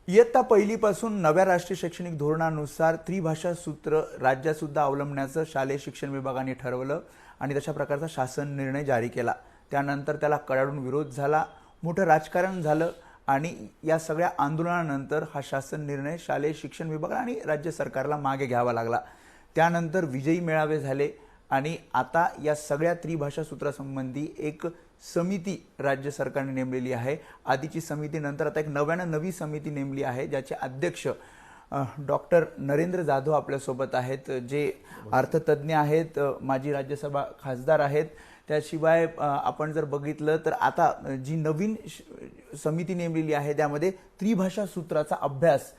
इयत्ता पहिलीपासून नव्या राष्ट्रीय शैक्षणिक धोरणानुसार त्रिभाषा सूत्र राज्यात सुद्धा अवलंबण्याचं शालेय शिक्षण विभागाने ठरवलं आणि तशा प्रकारचा शासन निर्णय जारी केला। त्यानंतर त्याला कडाडून विरोध झाला, मोठं राजकारण झालं आणि या सगळ्या आंदोलनानंतर हा शासन निर्णय शालेय शिक्षण विभाग आणि राज्य सरकारला मागे घ्यावा लागला। त्यानंतर विजयी मेळावे झाले आणि आता या सगळ्या त्रिभाषा सूत्रासंबंधी एक समिती राज्य सरकारने नेमलेली आहे। आधीची समिती नंतर आता एक नवी समिती नेमली आहे, ज्याचे अध्यक्ष डॉक्टर नरेंद्र जाधव आपल्यासोबत आहेत, जे अर्थतज्ञ आहेत, माजी राज्यसभा खासदार आहेत। त्याशिवाय आपण जर बघितलं तर आता जी नवीन समिती नेमलेली आहे त्यामध्ये त्रिभाषा सूत्राचा अभ्यास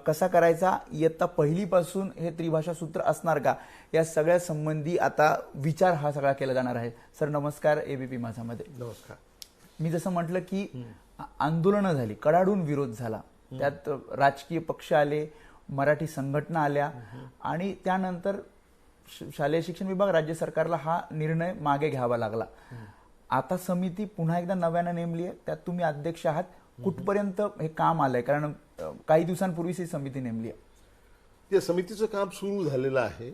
कसा करायचा, इयत्ता पहिलीपासून हे त्रिभाषा सूत्र असणार का, या सगळ्या संबंधी आता विचार हा सगळा केला जाणार आहे। सर नमस्कार, एबीपी माझामध्ये। नमस्कार। मी जसं म्हटलं की आंदोलनं झाली, कडाडून विरोध झाला, त्यात राजकीय पक्ष आले, मराठी संघटना आल्या आणि त्यानंतर शालेय शिक्षण विभाग राज्य सरकारला हा निर्णय मागे घ्यावा लागला। आता समिती पुन्हा एकदा नव्याने नेमली आहे, त्यात तुम्ही अध्यक्ष आहात। कुठपर्यंत हे काम आलंय, कारण काही दिवसांपूर्वीच ही समिती नेमली आहे। या समितीचं काम सुरू झालेलं आहे,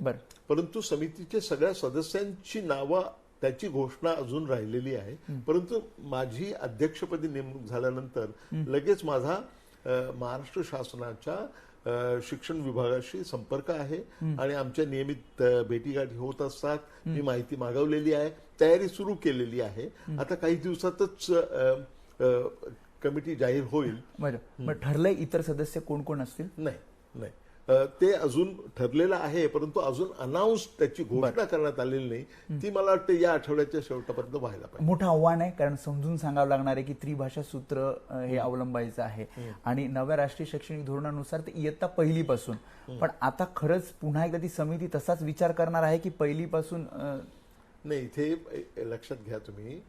परंतु समितीच्या सगळ्या सदस्यांची नावं, त्याची घोषणा अजून राहिलेली आहे। परंतु माझी अध्यक्षपदी नेमणूक झाल्यानंतर लगेच माझा महाराष्ट्र शासनाच्या शिक्षण विभागाशी संपर्क आहे आणि आमच्या नियमित भेटीगाठी होत असतात। मी माहिती मागवलेली आहे, तयारी सुरू केलेली आहे। आता काही दिवसातच कमिटी जाहीर होईल। मग ठरलंय इतर सदस्य कोण कोण असतील? नाही, ते अजून ठरलेलं आहे, परंतु अजून अनाउन्स त्याची घोषणा करण्यात आलेली नाही। ती मला वाटतं या आठवड्याच्या शेवटापर्यंत व्हायला पाहिजे। मोठं आव्हान आहे, कारण समजून सांगावं लागणार आहे की त्रिभाषा सूत्र हे अवलंबायचं आहे आणि नव्या राष्ट्रीय शैक्षणिक धोरणानुसार ते इयत्ता पहिलीपासून। पण आता खरंच पुन्हा एकदा ती समिती तसाच विचार करणार आहे की पहिलीपासून? नाही, इथे लक्षात घ्या तुम्ही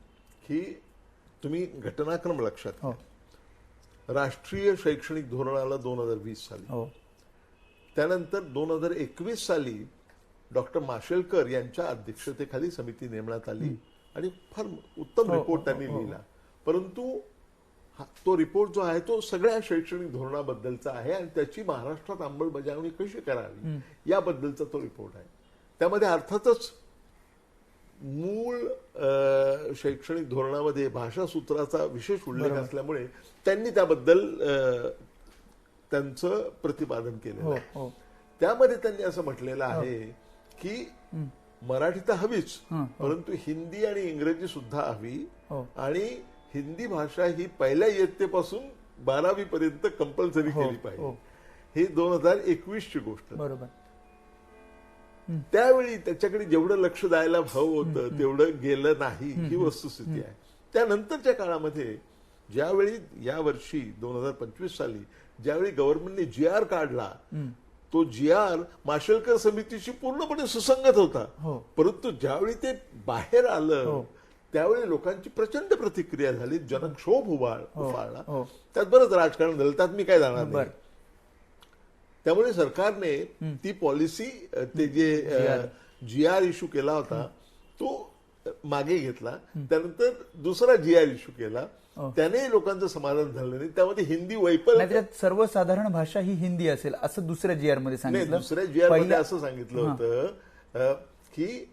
की तुम्ही घटनाक्रम लक्षात घ्या। राष्ट्रीय शैक्षणिक धोरणाला 2020 साली, त्यानंतर 2021 साली डॉक्टर माशेलकर यांच्या अध्यक्षतेखाली समिती नेमण्यात आली आणि फार उत्तम रिपोर्ट त्यांनी लिहिला। परंतु तो रिपोर्ट जो आहे तो सगळ्या शैक्षणिक धोरणाबद्दलचा आहे आणि त्याची महाराष्ट्रात अंमलबजावणी कशी करावी याबद्दलचा तो रिपोर्ट आहे। त्यामध्ये अर्थातच मूळ शैक्षणिक धोरणामध्ये भाषा सूत्राचा विशेष उल्लेख असल्यामुळे त्यांनी त्याबद्दल त्यांचं प्रतिपादन केलेलं आहे। त्यामध्ये त्यांनी असं म्हटलेलं आहे की मराठी तर हवीच, परंतु हिंदी आणि इंग्रजी सुद्धा हवी आणि हिंदी भाषा ही पहिल्या इयत्तेपासून 12वी पर्यंत कंपल्सरी केली पाहिजे। ही 2021 ची गोष्ट। बरोबर। त्यावेळी त्याच्याकडे जेवढं लक्ष द्यायला हवं होतं तेवढं गेलं नाही, ही वस्तुस्थिती आहे। त्यानंतरच्या काळामध्ये ज्यावेळी यावर्षी 2025 साली ज्यावेळी गव्हर्नमेंटने GR काढला, तो GR माशेलकर समितीशी पूर्णपणे सुसंगत होता। परंतु ज्यावेळी ते बाहेर आलं त्यावेळी लोकांची प्रचंड प्रतिक्रिया झाली, जनक्षोभ उफाळला। त्यात बरंच राजकारण झालं, त्यात मी काय जाणार नाही। त्यामुळे सरकारने ती पॉलिसी, ते जे GR इश्यू केला होता तो मागे घेतला। त्यानंतर दुसरा GR इश्यू केला, त्याने लोकांचं समाधान झालं नाही। त्यामध्ये हिंदी वैकल्पिक, सर्वसाधारण भाषा ही हिंदी असेल असं दुसऱ्या GR मध्ये सांगितलं। दुसऱ्या GR मध्ये असं सांगितलं होतं की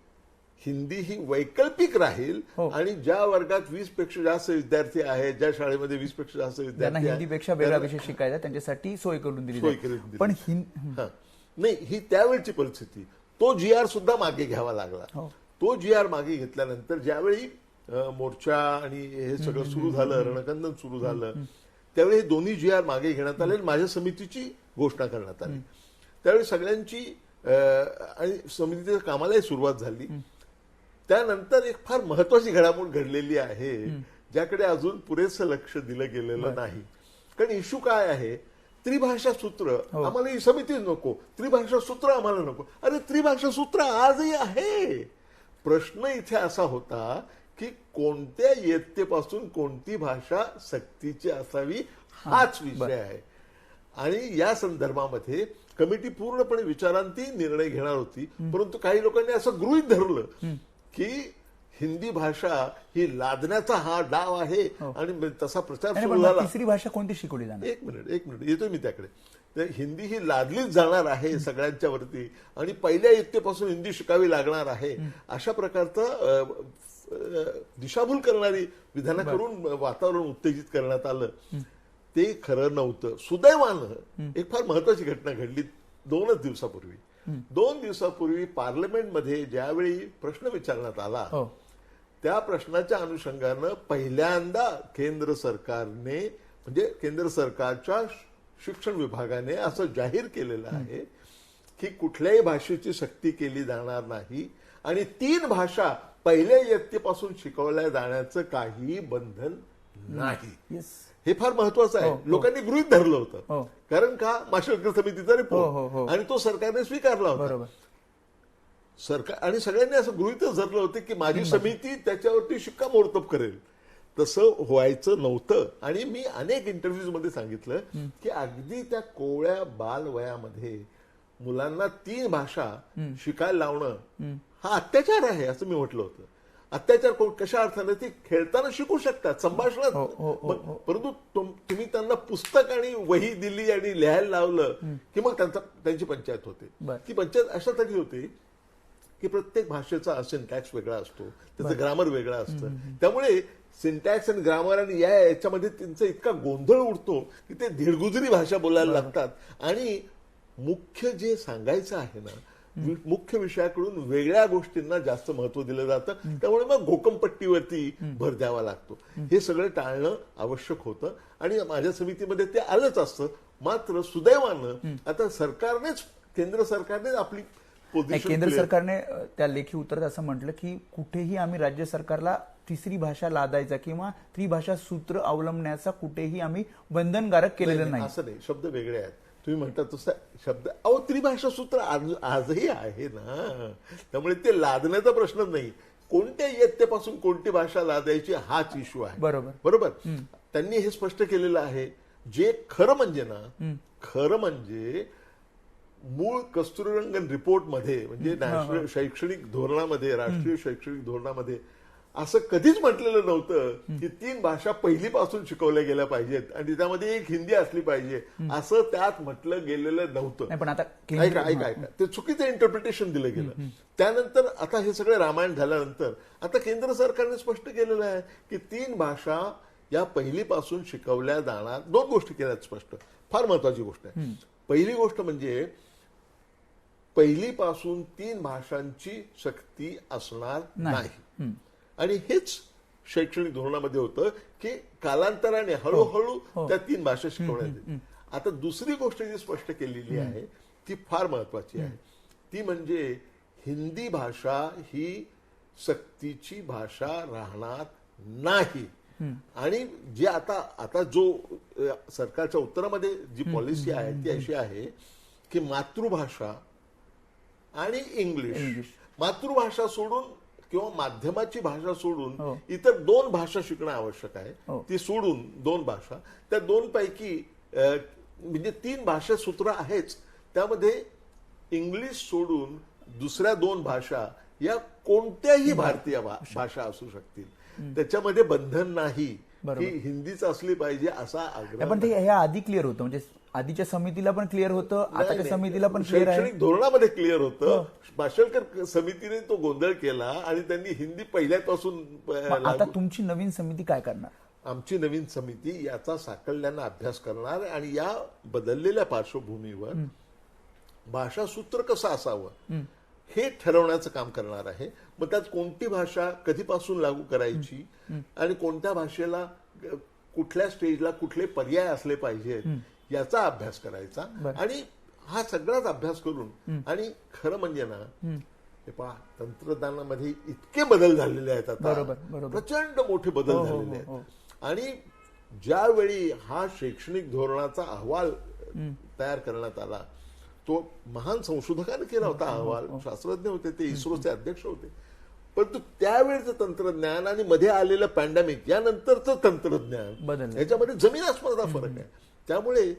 हिंदी ही वैकल्पिक राहील आणि ज्या वर्गात 20 पेक्षा जास्त विद्यार्थी आहेत, ज्या शाळेमध्ये 20 पेक्षा जास्त विद्यार्थी आहेत, हिंदीपेक्षा वेगळा विषय शिकायचा त्यांच्यासाठी सोय करून दिली। पण नाही, ही त्यावेळची परिस्थिती। तो GR सुद्धा मागे घ्यावा लागला। तो GR मागे घेतल्यानंतर ज्यावेळी मोर्चा आणि हे सगळं सुरू झालं, रणकंदन सुरू झालं, त्यावेळी हे दोन्ही GR मागे घेण्यात आले, माझ्या समितीची घोषणा करण्यात आली। त्यावेळी सगळ्यांची आणि समितीच्या कामालाही सुरुवात झाली। त्यानंतर एक फार महत्वाची घडामोड घडलेली आहे, ज्याकडे अजून पुरेसं लक्ष दिलं गेलेलं नाही। कारण इश्यू काय आहे, त्रिभाषा सूत्र आम्हाला ही समितीच नको, त्रिभाषा सूत्र आम्हाला नको। अरे त्रिभाषा सूत्र आजही आहे। प्रश्न इथे असा होता की कोणत्या इयत्तेपासून कोणती भाषा सक्तीची असावी हाच विषय आहे आणि या संदर्भामध्ये कमिटी पूर्णपणे विचारांती निर्णय घेणार होती। परंतु काही लोकांनी असं गृहीत धरलं की हिंदी भाषा ही लादण्याचा हा डाव आहे आणि तसा प्रचार नाही, सुरू पण झाला. तिसरी भाषा कोणती शिकवली जाणार? एक मिनिट येतोय मी त्याकडे. तर हिंदी ही लादलीच जाणार आहे सगळ्यांच्या वरती आणि पहिल्या इयत्तेपासून हिंदी शिकावी लागणार आहे, अशा प्रकारचं दिशाभूल करणारी विधानं करून वातावरण उत्तेजित करण्यात आलं. ते खरं नव्हतं. सुदैवानं एक फार महत्वाची घटना घडली 2 दिवसापूर्वी. 2 दिवसापूर्वी पार्लमेंटमध्ये ज्यावेळी प्रश्न विचारण्यात आला, त्या प्रश्नाच्या अनुषंगानं पहिल्यांदा केंद्र सरकारने म्हणजे केंद्र सरकारच्या शिक्षण विभागाने असं जाहीर केलेलं आहे की कुठल्याही भाषेची सक्ती केली जाणार नाही आणि 3 भाषा पहिल्या इयत्तेपासून शिकवल्या जाण्याचं काहीही बंधन नाही. हे फार महत्वाचं आहे. लोकांनी गृहीत धरलं होतं. कारण का, माशेलकर समितीचा रिपोर्ट आणि तो सरकारने स्वीकारला होता. सरकार आणि सगळ्यांनी असं गृहीतच धरलं होतं की माझी समिती त्याच्यावरती शिक्कामोर्तब करेल. तसं व्हायचं नव्हतं. आणि मी अनेक इंटरव्ह्यूज मध्ये सांगितलं की अगदी त्या कोवळ्या बालवयामध्ये मुलांना 3 भाषा शिकायला लावणं हा अत्याचार आहे असं मी म्हटलं होतं. अत्याचार कशा अर्थाने, ते खेळताना शिकू शकतात, संभाषणात, परंतु तुम्ही त्यांना पुस्तक आणि वही दिली आणि लिहायला लावलं की मग त्यांची पंचायत होते. ती पंचायत अशासाठी होते की प्रत्येक भाषेचा सिंटॅक्स वेगळा असतो, त्याचं ग्रामर वेगळं असतं. त्यामुळे सिंटॅक्स आणि ग्रामर आणि याच्यामध्ये त्यांचा इतका गोंधळ उडतो की ते धीरगुजरी भाषा बोलायला लागतात आणि मुख्य जे सांगायचं आहे ना, मुख्य विषयाकडून वेगळ्या गोष्टींना जास्त महत्व दिलं जातं. त्यामुळे मग घोकमपट्टीवरती भर द्यावा लागतो. हे सगळं टाळणं आवश्यक होतं आणि माझ्या समितीमध्ये ते आलंच असतं. मात्र सुदैवानं आता केंद्र सरकारनेच आपली केंद्र सरकारने त्या लेखी उत्तरात असं म्हटलं की कुठेही आम्ही राज्य सरकारला तिसरी भाषा लादायचा किंवा त्रिभाषा सूत्र अवलंबण्याचा कुठेही आम्ही बंधनकारक केलेलं नाही. असं नाही, शब्द वेगळे आहेत. तुम्ही म्हणता तसं शब्द त्रिभाषा सूत्र आजही आहे ना. त्यामुळे ते लादण्याचा प्रश्न नाही. कोणत्या इयत्तेपासून कोणती भाषा लादायची हाच इश्यू आहे. बरोबर. त्यांनी हे स्पष्ट केलेलं आहे. जे खरं म्हणजे मूळ कस्तुरीरंगन रिपोर्टमध्ये म्हणजे नॅशनल शैक्षणिक धोरणामध्ये, राष्ट्रीय शैक्षणिक धोरणामध्ये असं कधीच म्हटलेलं नव्हतं की 3 भाषा पहिलीपासून शिकवल्या गेल्या पाहिजेत आणि त्यामध्ये एक हिंदी असली पाहिजे, असं त्यात म्हटलं गेलेलं नव्हतं. पण आता ऐका ते चुकीचं इंटरप्रिटेशन दिलं गेलं. त्यानंतर आता हे सगळं रामायण झाल्यानंतर आता केंद्र सरकारने स्पष्ट केलेलं आहे की 3 भाषा या पहिलीपासून शिकवल्या जाणार. 2 गोष्टी केल्यात स्पष्ट, फार महत्वाची गोष्ट आहे. पहिली गोष्ट म्हणजे पहिलीपासून 3 भाषांची सक्ती असणार नाही आणि हेच शैक्षणिक धोरणामध्ये होतं की कालांतराने हळूहळू त्या 3 भाषा शिकवण्यात येतील. आता दुसरी गोष्ट जी स्पष्ट केलेली आहे ती फार महत्वाची आहे. ती म्हणजे हिंदी भाषा ही सक्तीची भाषा राहणार नाही. आणि जे आता जो सरकारच्या उत्तरामध्ये जी पॉलिसी आहे ती अशी आहे की मातृभाषा आणि इंग्लिश, मातृभाषा सोडून किंवा माध्यमाची भाषा सोडून इतर 2 भाषा शिकणं आवश्यक आहे. ती सोडून 2 भाषा, त्या 2 पैकी म्हणजे 3 भाषा सूत्र आहेच, त्यामध्ये इंग्लिश सोडून दुसऱ्या 2 भाषा या कोणत्याही भारतीय भाषा असू शकतील. त्याच्यामध्ये बंधन नाही की हिंदीच असली पाहिजे असा आग्रह. पण ते ह्या आधी क्लिअर होतं, म्हणजे आधीच्या समितीला पण क्लिअर होतं, आताच्या समितीला पण क्लिअर आहे. शैक्षणिक धोरणामध्ये क्लिअर होतं. माशेलकर समितीने तो गोंधळ केला आणि त्यांनी हिंदी पहिल्यापासून. आता तुमची नवीन समिती काय करणार? आमची नवीन समिती याचा साकल्यानं अभ्यास करणार आणि या बदललेल्या पार्श्वभूमीवर भाषासूत्र कसं असावं हे ठरवण्याचं काम करणार आहे. मग त्यात कोणती भाषा कधीपासून लागू करायची आणि कोणत्या भाषेला कुठल्या स्टेजला कुठले पर्याय असले पाहिजेत याचा अभ्यास करायचा. आणि हा सगळाच अभ्यास करून आणि खरं म्हणजे ना, हे पहा, तंत्रज्ञानामध्ये इतके बदल झालेले आहेत आता, प्रचंड मोठे बदल झालेले आहेत. आणि ज्यावेळी हा शैक्षणिक धोरणाचा अहवाल तयार करण्यात आला, तो महान संशोधकाने केला होता अहवाल, शास्त्रज्ञ होते, ते इस्रोचे अध्यक्ष होते. परंतु त्यावेळेचं तंत्रज्ञान आणि मध्ये आलेलं पॅन्डेमिक यानंतरचं तंत्रज्ञान याच्यामध्ये जमीन आसमानाचा फरक आहे. त्यामुळे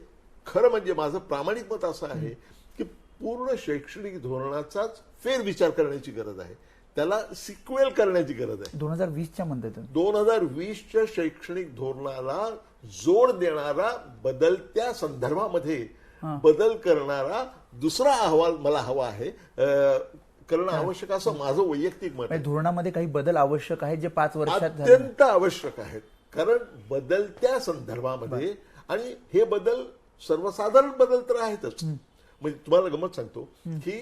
खरं म्हणजे माझं प्रामाणिक मत असं आहे की पूर्ण शैक्षणिक धोरणाचाच फेरविचार करण्याची गरज आहे. त्याला सिक्वेल करण्याची गरज आहे. 2020च्या म्हणतात 2020च्या शैक्षणिक धोरणाला जोड देणारा, बदलत्या संदर्भामध्ये बदल करणारा दुसरा अहवाल मला हवा आहे, करणं आवश्यक असं माझं वैयक्तिक मत आहे. धोरणामध्ये काही बदल आवश्यक आहेत जे 5 वर्षात झाले. अत्यंत आवश्यक आहेत, कारण बदलत्या संदर्भामध्ये, आणि हे बदल सर्वसाधारण बदल तर आहेतच. म्हणजे तुम्हाला गमत सांगतो की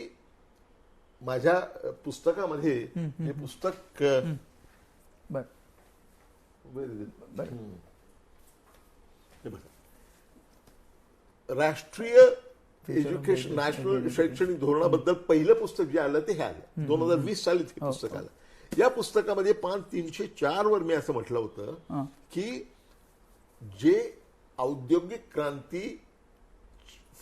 माझ्या पुस्तकामध्ये, हे पुस्तक राष्ट्रीय एज्युकेशन नॅशनल शैक्षणिक धोरणाबद्दल पहिलं पुस्तक जे आलं ते हे आलं 2020 साली ते पुस्तक आलं. या पुस्तकामध्ये पान 304 वर मी असं म्हटलं होतं की जे औद्योगिक क्रांती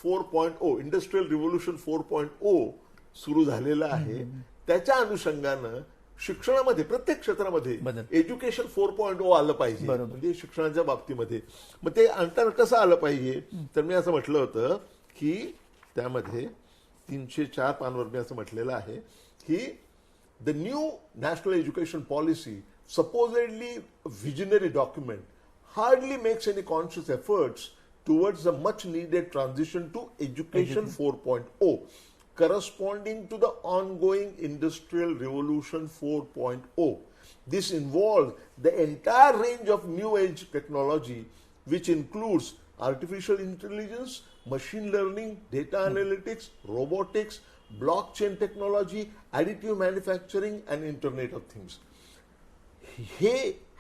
4.0 इंडस्ट्रियल रिव्होल्यूशन 4.0 सुरू झालेलं आहे, त्याच्या अनुषंगानं शिक्षणामध्ये प्रत्येक क्षेत्रामध्ये एज्युकेशन 4.0 आलं पाहिजे. म्हणजे शिक्षणाच्या बाबतीमध्ये मग ते आणताना कसं आलं पाहिजे, तर मी असं म्हटलं होतं की त्यामध्ये 304 पानवर मी असं म्हटलेलं आहे की the new national education policy, supposedly a visionary document, hardly makes any conscious efforts towards a much needed transition to education 4.0, corresponding to the ongoing industrial revolution 4.0. This involves the entire range of new age technology, which includes artificial intelligence, machine learning, data analytics, robotics, blockchain technology, additive manufacturing and Internet of Things.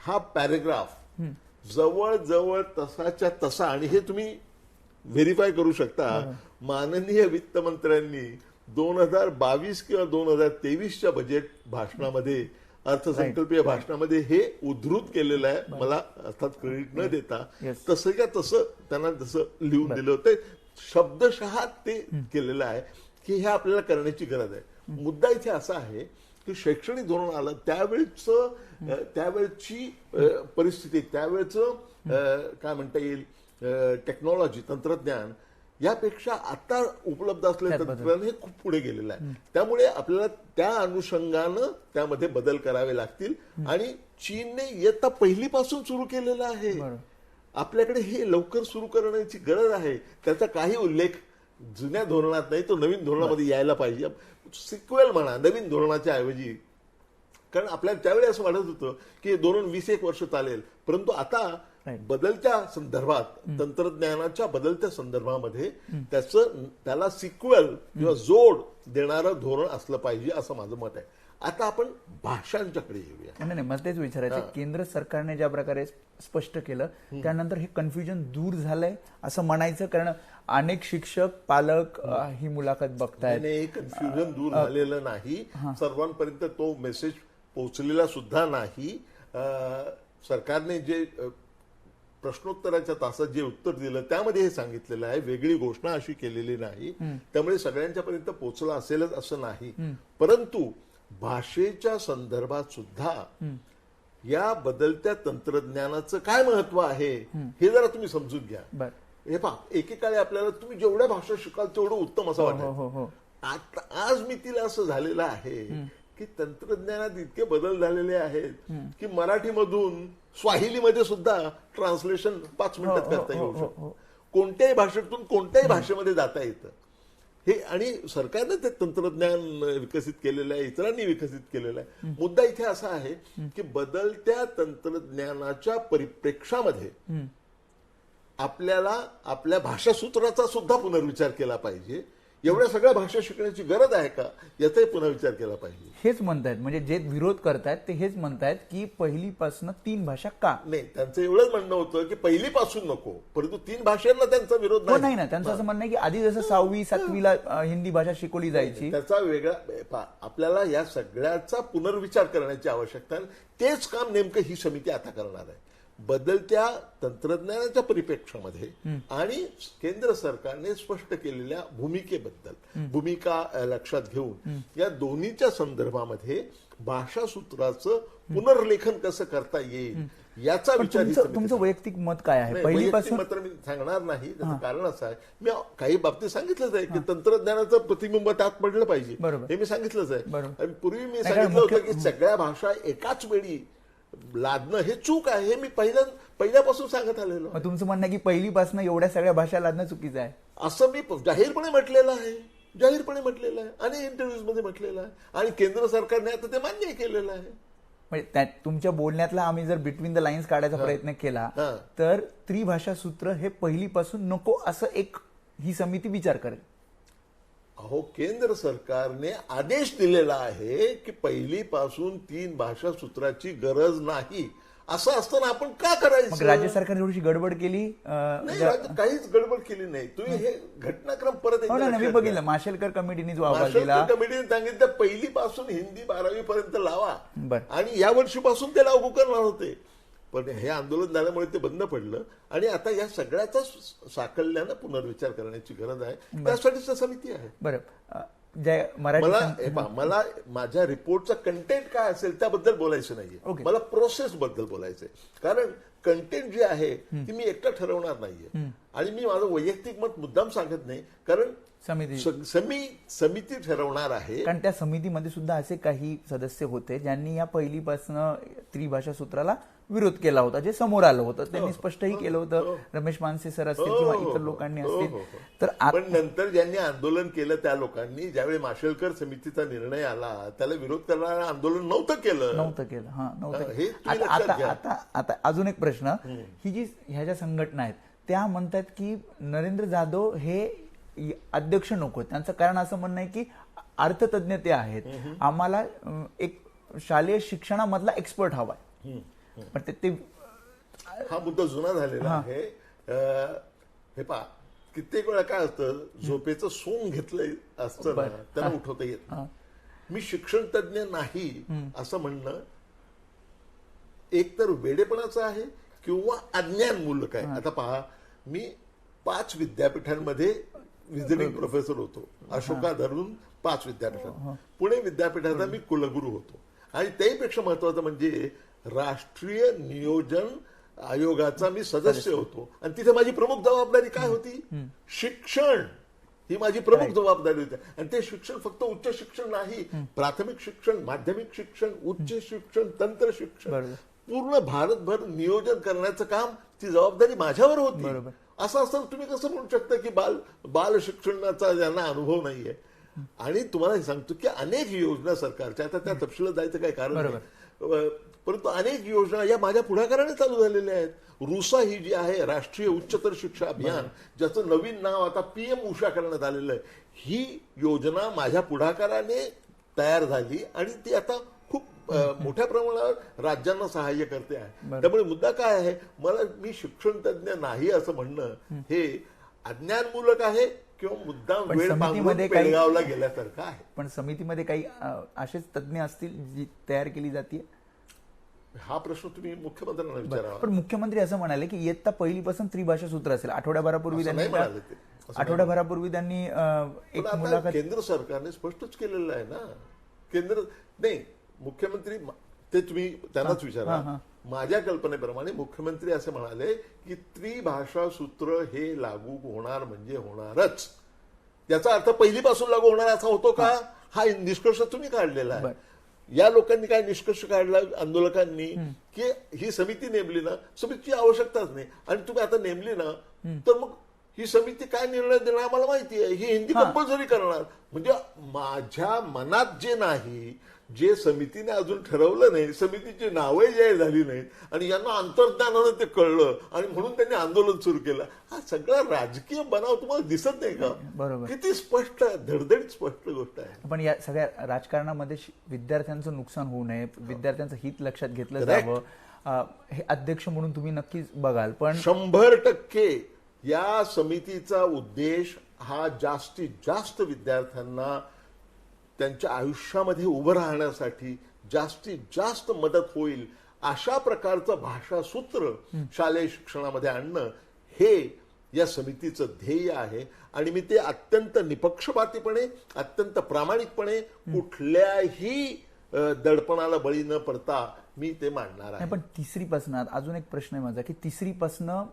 हा paragraph जवळजवळ तसाच्या तसा, आणि हे तुम्ही verify करू शकता, माननीय वित्तमंत्र्यांनी 2022 किंवा 2023च्या बजेट भाषणामध्ये, अर्थसंकल्पीय भाषणामध्ये हे उद्धृत केलेलं आहे. मला अर्थात क्रेडिट न देता तसं का तसं त्यांना जसं लिहून दिलं होतं, शब्दशः ते केलेलं आहे की हे आपल्याला करण्याची गरज आहे. मुद्दा इथे असा आहे की शैक्षणिक धोरण आलं त्यावेळची परिस्थिती, त्यावेळचं काय म्हणता येईल टेक्नॉलॉजी, तंत्रज्ञान यापेक्षा आता उपलब्ध असलेलं तंत्रज्ञान हे खूप पुढे गेलेलं आहे. त्यामुळे आपल्याला त्या अनुषंगानं त्यामध्ये बदल करावे लागतील. आणि चीनने इयत्ता पहिलीपासून सुरू केलेलं आहे. आपल्याकडे हे लवकर सुरू करण्याची गरज आहे. त्याचा काही उल्लेख जुन्या धोरणात नाही, तो नवीन धोरणामध्ये यायला पाहिजे. सिक्वेल म्हणा नवीन धोरणाच्या ऐवजी, कारण आपल्याला त्यावेळी असं वाटत होतं की धोरण 20-21 वर्ष चालेल, परंतु आता बदलत्या संदर्भात, तंत्रज्ञानाच्या बदलत्या संदर्भामध्ये त्याला सिक्वेल किंवा जोड देणारं धोरण असलं पाहिजे असं माझं मत आहे. आता आपण भाषांच्याकडे येऊया. नाही, मला तेच विचारायचं, केंद्र सरकारने ज्या प्रकारे स्पष्ट केलं त्यानंतर हे कन्फ्युजन दूर झालंय असं म्हणायचं, कारण अनेक शिक्षक पालक ही मुलाखत बघतायत. कन्फ्युजन दूर झालेलं नाही, सर्वांपर्यंत तो मेसेज पोहोचलेला सुद्धा नाही. सरकारने जे प्रश्नोत्तराच्या तासात जे उत्तर दिलं त्यामध्ये हे सांगितलेलं आहे, वेगळी घोषणा अशी केलेली नाही. त्यामुळे सगळ्यांच्यापर्यंत पोहोचलं असेलच असं नाही. परंतु भाषेच्या संदर्भात सुद्धा या बदलत्या तंत्रज्ञानाचं काय महत्व आहे हे जरा तुम्ही समजून घ्या. हे पहा, एकेकाळी आपल्याला तुम्ही जेवढ्या भाषा शिकाल तेवढं उत्तम असं वाटतं. आता आज मितीला असं झालेलं आहे की तंत्रज्ञानात इतके बदल झालेले आहेत की मराठीमधून स्वाहिलीमध्ये सुद्धा ट्रान्सलेशन 5 मिनिटात करता येऊ शकतं. कोणत्याही भाषेतून कोणत्याही भाषेमध्ये जाता येतं हे. आणि सरकारने ते तंत्रज्ञान विकसित केलेलं आहे, इतरांनी विकसित केलेलं आहे. मुद्दा इथे असा आहे की बदलत्या तंत्रज्ञानाच्या परिप्रेक्षामध्ये आपल्याला आपल्या भाषासूत्राचा सुद्धा पुनर्विचार केला पाहिजे. एवढ्या सगळ्या भाषा शिकण्याची गरज आहे का याचाही पुन्हा विचार केला पाहिजे. हेच म्हणतायत, म्हणजे जे विरोध करतायत ते हेच म्हणतायत की पहिलीपासून 3 भाषा का नाही. त्यांचं एवढंच म्हणणं होतं की पहिलीपासून नको, परंतु 3 भाषांना त्यांचा विरोध नाही ना. त्यांचं असं म्हणणं आहे की आधी जसं 6वी 7वीला हिंदी भाषा शिकवली जायची, त्याचा वेगळा, आपल्याला या सगळ्याचा पुनर्विचार करण्याची आवश्यकता आहे. तेच काम नेमकं ही समिती आता करणार आहे. बदलत्या तंत्रज्ञानाच्या परिप्रेक्षामध्ये आणि केंद्र सरकारने स्पष्ट केलेल्या भूमिका लक्षात घेऊन या दोन्हीच्या संदर्भामध्ये भाषासूत्राचं पुनर्लेखन कसं करता येईल याचा पण विचार ही तुमचं समिती तुमचं वैयक्तिक मत काय आहे? नाही, पहिलीपासून वैयक्तिक मात्र मी सांगणार नाही. त्याचं कारण असं आहे, मी काही बाबतीत सांगितलंच आहे की तंत्रज्ञानाचं प्रतिबिंब त्यात पडलं पाहिजे, बरोबर. हे मी सांगितलंच आहे. बरोबर. आणि पूर्वी मी कारण सांगितलं होतं की सगळ्या भाषा एकाच वेळी लादणं हे चूक आहे, हे मी पहिल्यापासून सांगत आलेलो आहे. मग तुमचं म्हणणं आहे की पहिलीपासून एवढ्या सगळ्या भाषा लादणं चुकीचं आहे? असं मी जाहीरपणे म्हटलेलं आहे, आणि इंटरव्ह्यूज मध्ये म्हटलेलं आहे, आणि केंद्र सरकारने आता ते मान्य केलेलं आहे. म्हणजे तुमच्या बोलण्यातला आम्ही जर बिटवीन द लाईन्स काढायचा प्रयत्न केला हा. तर त्रिभाषा सूत्र हे पहिलीपासून नको असं एक ही समिती विचार करेल. अहो, केंद्र सरकारने आदेश दिलेला आहे की पहिलीपासून 3 भाषा सूत्राची गरज नाही. असं असताना आपण का मग करायचं? राज्य सरकारने थोडीशी गडबड केली. नाही, काहीच गडबड केली नाही. तुम्ही हे घटनाक्रम परत एकदा हो ना, मी लक्षात बघितलं घ्या. माशेलकर कमिटीने जो अहवाल दिला. माशेलकर कमिटीने सांगितलं पहिलीपासून हिंदी 12वी पर्यंत लावा, बरं. आणि या वर्षीपासून ते लागू करणार होते. पण हे आंदोलन झाल्यामुळे ते बंद पडलं, आणि आता या सगळ्याचा साकल्यानं पुनर्विचार करण्याची गरज आहे. त्यासाठीच समिती आहे. बरं, ज्या मराठी मला माझ्या रिपोर्टचा कंटेंट काय असेल त्याबद्दल बोलायचं नाहीये, ओके. मला प्रोसेस बद्दल बोलायचंय. कारण कंटेंट जे आहे ती मी एकटा ठरवणार नाहीये, आणि मी माझं वैयक्तिक मत मुद्दाम सांगत नाही, कारण समिती ठरवणार आहे. कारण त्या समितीमध्ये सुद्धा असे काही सदस्य होते ज्यांनी या पहिलीपासून त्रिभाषा सूत्राला विरोध केला होता, जे समोर आलं होतं. त्यांनी स्पष्टही केलं होतं, रमेश मानसे सर असतील किंवा इतर लोकांनी असतील. तर पण नंतर ज्यांनी आंदोलन केलं त्या लोकांनी ज्यावेळी माशेलकर समितीचा निर्णय आला त्याला विरोध करणारं आंदोलन नव्हतं केलं. हे तुम्ही लक्षात घ्या. आता अजून एक प्रश्न, ही जी ह्या ज्या संघटना आहेत त्या म्हणतात की नरेंद्र जाधव हे अध्यक्ष नको. त्यांचं कारण असं म्हणणं आहे की अर्थतज्ञ ते आहेत, आम्हाला एक शालेय शिक्षणामधला एक्सपर्ट हवाय. पण ते हा मुद्दा जुना झालेला आहे. हे पहा, कित्येक वेळा काय असतं, झोपेचं सोंग घेतलंय असतं ना, त्याला उठवता येत नाही. मी शिक्षण तज्ञ नाही असं म्हणणं एकतर वेडेपणाचं आहे किंवा अज्ञानमूलक आहे. आता पहा, मी 5 विद्यापीठांमध्ये व्हिजिटिंग प्रोफेसर होतो, अशोका धरून 5 विद्यापीठात. पुणे विद्यापीठाचा मी कुलगुरू होतो, आणि त्याहीपेक्षा महत्वाचं म्हणजे राष्ट्रीय नियोजन आयोगाचा मी सदस्य होतो. आणि तिथे माझी प्रमुख जबाबदारी काय होती? शिक्षण ही माझी प्रमुख जबाबदारी होती. आणि ते शिक्षण फक्त उच्च शिक्षण नाही, प्राथमिक शिक्षण, माध्यमिक शिक्षण, उच्च शिक्षण, तंत्र शिक्षण, पूर्ण भारतभर नियोजन करण्याचं काम, ती जबाबदारी माझ्यावर होती. असं असताना तुम्ही कसं म्हणू शकता की बाल शिक्षणाचा ज्यांना अनुभव नाहीये? आणि तुम्हाला सांगतो की अनेक योजना सरकारच्या, आता त्या तपशिलात जायचं काही कारण नाही, परंतु अनेक योजना या माझ्या पुढाकाराने चालू झालेल्या आहेत. रुसा ही जी आहे, राष्ट्रीय उच्चतर शिक्षा अभियान, ज्याचं नवीन नाव आता PM उषा करण्यात आलेलं आहे, ही योजना माझ्या पुढाकाराने तयार झाली, आणि ती आता खूप मोठ्या प्रमाणावर राज्यांना सहाय्य करते आहे. त्यामुळे मुद्दा काय आहे, मी शिक्षण तज्ञ नाही असं म्हणणं हे अज्ञानमूलक आहे किंवा मुद्दाम वेळ मागून पेडगावला गेल्यासारखं आहे. पण समितीमध्ये काही असेच तज्ञ असतील जी तयार केली जाते? हा प्रश्न तुम्ही मुख्यमंत्र्यांना विचारावा. पण मुख्यमंत्री असं म्हणाले की इयत्ता पहिलीपासून त्रिभाषा सूत्र असेल. आठवड्याभरापूर्वी त्यांनी एक मुलाखत, केंद्र सरकारने स्पष्टच केलेलं आहे ना. नाही, मुख्यमंत्री ते तुम्ही त्यांनाच विचारा. माझ्या कल्पनेप्रमाणे मुख्यमंत्री असे म्हणाले की त्रिभाषा सूत्र हे लागू होणार म्हणजे होणारच. याचा अर्थ पहिलीपासून लागू होणार असा होतो का? हा निष्कर्ष तुम्ही काढलेला आहे. या लोकांनी काय निष्कर्ष काढला, आंदोलकांनी, की ही समिती नेमली ना, समितीची आवश्यकताच नाही, आणि तुम्ही आता नेमली ना, तर मग ही समिती काय निर्णय देणार आम्हाला माहिती आहे, ही हिंदी कंपल्सरी करणार. म्हणजे माझ्या मनात जे नाही, जे समितीने अजून ठरवलं नाही, समितीची नावही जाहीर झाली नाहीत, आणि यांना अंतर्ज्ञानानं ते कळलं, आणि म्हणून त्यांनी आंदोलन सुरू केलं. हा सगळा राजकीय बनाव तुम्हाला दिसत नाही का? बरोबर. किती स्पष्ट, धडधडीत स्पष्ट गोष्ट आहे. पण या सगळ्या राजकारणामध्ये विद्यार्थ्यांचं नुकसान होऊ नये, विद्यार्थ्यांचं हित लक्षात घेतलं जावं, हे अध्यक्ष म्हणून तुम्ही नक्कीच बघाल. पण 100% या समितीचा उद्देश हा जास्तीत जास्त विद्यार्थ्यांना त्यांच्या आयुष्यामध्ये उभं राहण्यासाठी जास्तीत जास्त मदत होईल अशा प्रकारचं भाषासूत्र शालेय शिक्षणामध्ये आणणं हे या समितीचं ध्येय आहे. आणि मी ते अत्यंत निपक्षपातीपणे, अत्यंत प्रामाणिकपणे, कुठल्याही दडपणाला बळी न पडता मी ते मांडणार आहे. नाही, पण तिसरीपासून अजून एक प्रश्न आहे माझा की तिसरीपासनं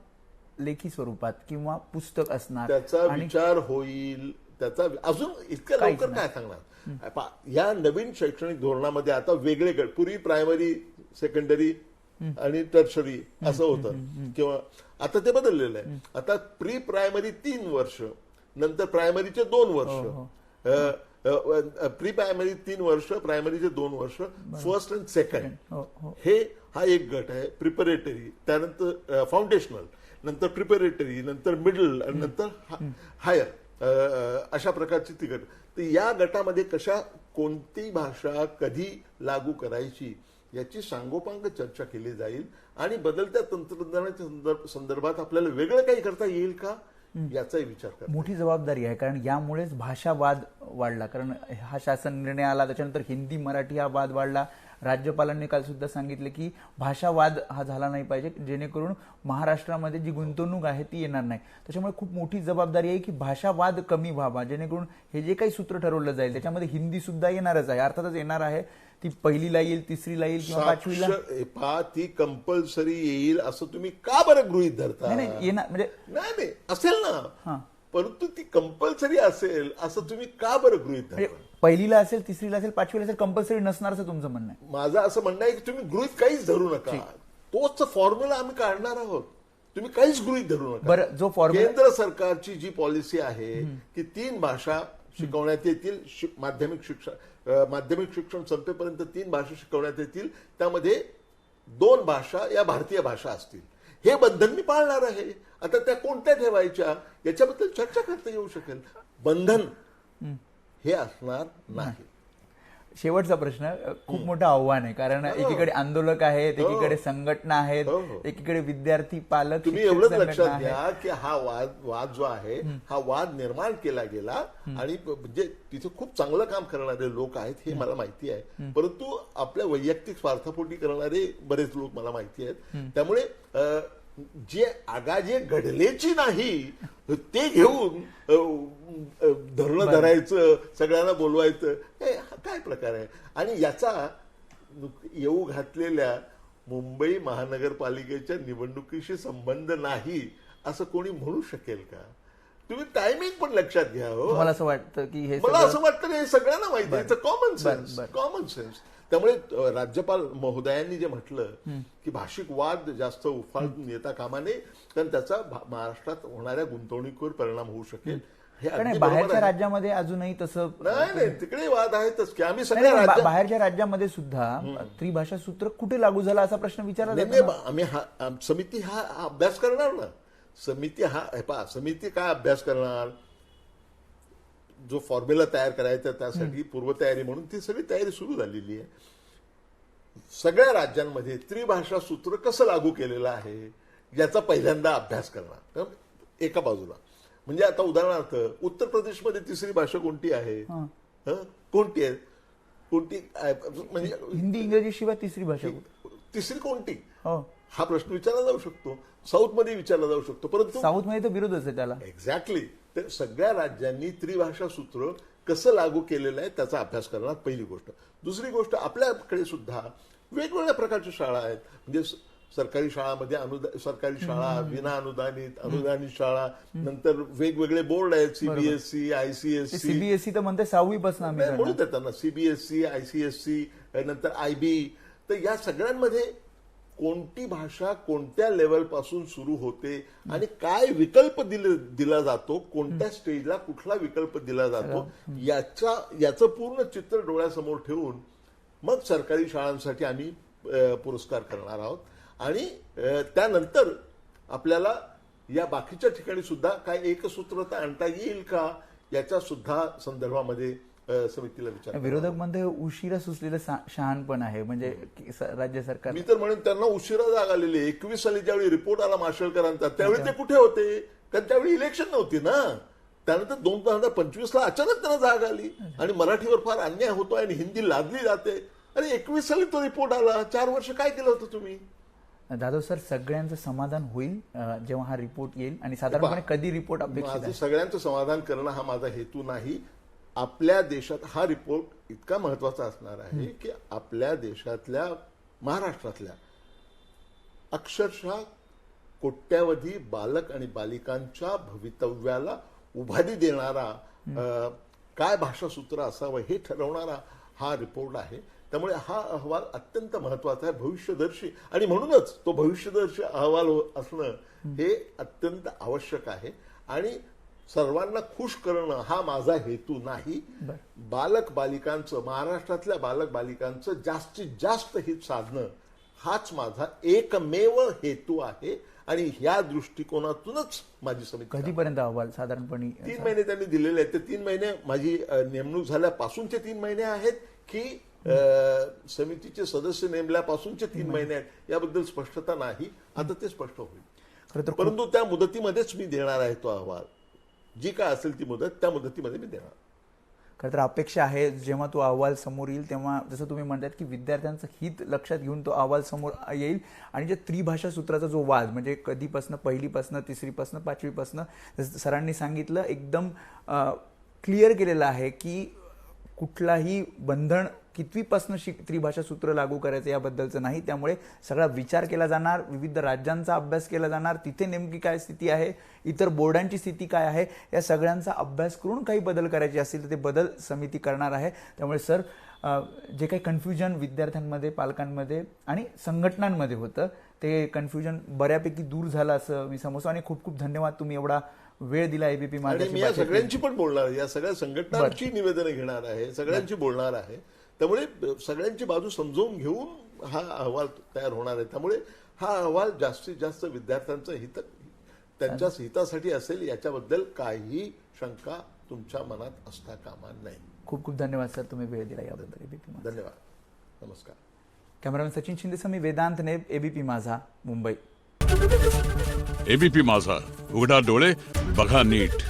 लेखी स्वरूपात किंवा पुस्तक असणार त्याचा विचार होईल, त्याचा अजून इतक्या लवकर काय सांगणार. या नवीन शैक्षणिक धोरणामध्ये आता वेगळे गट, पूर्वी प्रायमरी, सेकंडरी आणि टर्शरी असं होतं किंवा आता ते बदललेलं आहे. आता प्री प्रायमरी 3 वर्ष, नंतर प्रायमरीचे 2 वर्ष, प्री प्रायमरी 3 वर्ष, प्रायमरीचे 2 वर्ष, फर्स्ट अँड सेकंड, हा एक गट आहे. प्रिपरेटरी, त्यानंतर फाउंडेशनल, नंतर प्रिपरेटरी, नंतर मिडल आणि नंतर हायर, अशा प्रकारची ती गट. तर या गटामध्ये कोणती भाषा कधी लागू करायची याची सांगोपांग चर्चा केली जाईल आणि बदलत्या तंत्रज्ञानाच्या संदर्भात आपल्याला वेगळं काही करता येईल का याचाही विचार करा. मोठी जबाबदारी आहे, कारण यामुळेच भाषावाद वाढला. कारण हा शासन निर्णय आला, त्याच्यानंतर हिंदी मराठी हा वाद वाढला. राज्यपालांनी काल सुद्धा सांगितले की भाषावाद हा झाला नाही पाहिजे, जेणेकरून महाराष्ट्रामध्ये जी गुंतवणूक आहे ती येणार नाही. त्याच्यामुळे खूप मोठी जबाबदारी आहे की भाषावाद कमी व्हावा, जेणेकरून हे जे काही सूत्र ठरवलं जाईल त्याच्यामध्ये हिंदी सुद्धा येणारच आहे, अर्थातच येणार आहे. ती पहिलीला येईल, तिसरीला येईल किंवा पाचवीला. ती कंपल्सरी येईल असं तुम्ही का बरं गृहीत धरता? नाही येणार म्हणजे नाही असेल ना, परंतु ती कंपल्सरी असेल असं तुम्ही का बरं गृहीत धरता? पहिलीला असेल, तिसरीला असेल, पाचवीला असेल, कंपल्सरी नसणार असं तुमचं म्हणणं आहे? माझं असं म्हणणं आहे की तुम्ही गृहीत काहीच धरू नका. तोच फॉर्म्युला आम्ही काढणार आहोत. तुम्ही काहीच गृहीत धरू नका. बरं, जो फॉर्म्युला केंद्र सरकारची जी पॉलिसी आहे की 3 भाषा शिकवण्यात येतील, माध्यमिक शिक्षण संपेपर्यंत 3 भाषा शिकवण्यात येतील, त्यामध्ये 2 भाषा या भारतीय भाषा असतील, हे बंधन मी पाळणार आहे. आता त्या कोणत्या ठेवायच्या याच्याबद्दल चर्चा करता येऊ शकेल. बंधन हे असणार नाही. शेवटचा प्रश्न, खूप मोठं आव्हान आहे, कारण एकीकडे आंदोलक आहेत, एकीकडे संघटना आहेत, एकीकडे विद्यार्थी, पालक. तुम्ही एवढंच लक्षात घ्या की हा वाद जो आहे हा वाद निर्माण केला गेला आणि म्हणजे तिथे खूप चांगलं काम करणारे लोक आहेत हे मला माहिती आहे, परंतु आपल्या वैयक्तिक स्वार्थापोटी करणारे बरेच लोक मला माहिती आहेत. त्यामुळे जे घडलेची नाही ते घेऊन धरणं धरायचं, सगळ्यांना बोलवायचं, हे काय प्रकार आहे? आणि याचा येऊ घातलेल्या मुंबई महानगरपालिकेच्या निवडणुकीशी संबंध नाही असं कोणी म्हणू शकेल का? तुम्ही टायमिंग पण लक्षात घ्या. हो, मला असं वाटतं की हे मला असं वाटतं हे सगळ्यांना माहिती आहे. Common sense. त्यामुळे राज्यपाल महोदयांनी जे म्हटलं की भाषिक वाद जास्त उफाळून येता कामा नये, कारण त्याचा महाराष्ट्रात होणाऱ्या गुंतवणुकीवर परिणाम होऊ शकेल. हे बाहेरच्या राज्यामध्ये अजूनही तसं नाही, तिकडे वाद आहेतच की आम्ही सगळ्या बाहेरच्या राज्यामध्ये सुद्धा त्रिभाषा सूत्र कुठे लागू झाला असा प्रश्न विचारला जातो. आम्ही समिती हा अभ्यास करणार ना. समिती काय अभ्यास करणार? जो फॉर्म्युला तयार करायचा त्यासाठी पूर्वतयारी म्हणून ती सगळी तयारी सुरू झालेली आहे. सगळ्या राज्यांमध्ये त्रिभाषा सूत्र कसं लागू केलेलं आहे याचा पहिल्यांदा अभ्यास करणार एका बाजूला. म्हणजे आता उदाहरणार्थ उत्तर प्रदेशमध्ये तिसरी भाषा कोणती आहे? कोणती आहे? म्हणजे हिंदी इंग्रजी शिवाय तिसरी भाषा तिसरी कोणती हा प्रश्न विचारला जाऊ शकतो. साऊथमध्ये विचारला जाऊ शकतो, परंतु साऊथमध्ये तर विरोधच आहे त्याला. एक्झॅक्टली. तर सगळ्या राज्यांनी त्रिभाषा सूत्र कसं लागू केलेलं आहे त्याचा अभ्यास करणार, पहिली गोष्ट. दुसरी गोष्ट, आपल्याकडे सुद्धा वेगवेगळ्या प्रकारच्या शाळा आहेत. म्हणजे सरकारी शाळामध्ये सरकारी शाळा, विना अनुदानित, अनुदानित शाळा, नंतर वेगवेगळे बोर्ड आहेत, सीबीएसई, आयसीएससी. सीबीएसई तर म्हणते 6वी पासून आम्ही म्हणून त्यांना सीबीएसई, आयसीएससी, नंतर आयबी. तर या सगळ्यांमध्ये कोणती भाषा कोणत्या लेवल पासून सुरू होते आणि काय विकल्प दिला जातो, कोणत्या स्टेजला कुठला विकल्प दिला जातो याचं पूर्ण चित्र डोळ्यासमोर ठेवून मग सरकारी शाळांसाठी आम्ही पुरस्कार करणार आहोत. आणि त्यानंतर आपल्याला या बाकीच्या ठिकाणी सुद्धा काय एकसूत्रता आणता येईल का याच्या सुद्धा संदर्भामध्ये समितीला विचार. विरोधक म्हणते उशिरा सुचलेलं शहाणपण आहे, म्हणजे राज्य सरकार. मी तर म्हणेन त्यांना उशिरा जाग आलेली. 21 साली ज्यावेळी रिपोर्ट आला माशेलकरांचा त्यावेळी ते कुठे होते? कारण त्यावेळी इलेक्शन नव्हती ना. त्यानंतर 2025ला अचानक त्यांना जाग आली आणि मराठीवर फार अन्याय होतो आणि हिंदी लादली जाते. अरे 21 साली तो रिपोर्ट आला. 4 वर्ष काय केलं होतं तुम्ही? जाधव सर, सगळ्यांचं समाधान होईल जेव्हा हा रिपोर्ट येईल आणि साधारणपणे कधी रिपोर्ट अपेक्षित आहे? सगळ्यांचं समाधान करणं हा माझा हेतू नाही. आपल्या देशात हा रिपोर्ट इतका महत्वाचा असणार आहे की आपल्या देशातल्या महाराष्ट्रातल्या अक्षरशः कोट्यावधी बालक आणि बालिकांच्या भवितव्याला उभारी देणारा काय भाषासूत्र असावं हे ठरवणारा हा रिपोर्ट आहे. त्यामुळे हा अहवाल अत्यंत महत्वाचा आहे, भविष्यदर्शी, आणि म्हणूनच तो भविष्यदर्शी अहवाल असणं हे अत्यंत आवश्यक आहे. आणि सर्वांना खुश करणं हा माझा हेतू नाही. बालक बालिकांचं, महाराष्ट्रातल्या बालक बालिकांचं जास्तीत जास्त हित साधणं हाच माझा एकमेव हेतू आहे. आणि या दृष्टिकोनातूनच माझी समिती. कधीपर्यंत अहवाल साधारणपणे? 3 महिने त्यांनी दिलेले आहेत. ते 3 महिने माझी नेमणूक झाल्यापासूनचे 3 महिने आहेत की समितीचे सदस्य नेमल्यापासूनचे 3 महिने आहेत, याबद्दल स्पष्टता नाही. आता ते स्पष्ट होईल. परंतु त्या मुदतीमध्येच मी देणार आहे तो अहवाल. जी काय असेल ती मुदत, त्या मुदतीमध्ये मी देणार. खरं तर अपेक्षा आहे जेव्हा तो अहवाल समोर येईल तेव्हा जसं तुम्ही म्हणतात की विद्यार्थ्यांचं हित लक्षात घेऊन तो अहवाल समोर येईल. आणि जे त्रिभाषा सूत्राचा जो वाद म्हणजे कधीपासनं, पहिलीपासनं, तिसरीपासनं, पाचवीपासनं, जसं सरांनी सांगितलं एकदम क्लिअर केलेलं आहे की कुठलाही बंधन कितवीपासनं त्रिभाषा सूत्र लागू करायचं याबद्दलचं नाही. त्यामुळे सगळा विचार केला जाणार, विविध राज्यांचा अभ्यास केला जाणार, तिथे नेमकी काय स्थिती आहे, इतर बोर्डांची स्थिती काय आहे, या सगळ्यांचा अभ्यास करून काही बदल करायचे असतील तर ते बदल समिती करणार आहे. त्यामुळे सर जे काही कन्फ्युजन विद्यार्थ्यांमध्ये, पालकांमध्ये आणि संघटनांमध्ये होतं ते कन्फ्युजन बऱ्यापैकी दूर झालं असं मी समजतो. आणि खूप खूप धन्यवाद, तुम्ही एवढा वेळ दिला एबीपी माझ्याशी. मी या सगळ्यांची पण बोलणार आहे, या सगळ्या संघटनांची निवेदनं घेणार आहे, सगळ्यांची बोलणार आहे. त्यामुळे सगळ्यांची बाजू समजावून घेऊन हा अहवाल तयार होणार आहे. त्यामुळे हा अहवाल जास्तीत जास्त विद्यार्थ्यांचं हित, त्यांच्या हितासाठी असेल याच्याबद्दल काही शंका तुमच्या मनात असता कामा नाही. खूप खूप धन्यवाद सर, तुम्ही वेळ दिला याबद्दल एबीपी. धन्यवाद. नमस्कार. कॅमेरामॅन सचिन शिंदेसह मी वेदांत नेब, एबीपी माझा, मुंबई. एबीपी माझा, उघडा डोळे बघा नीट.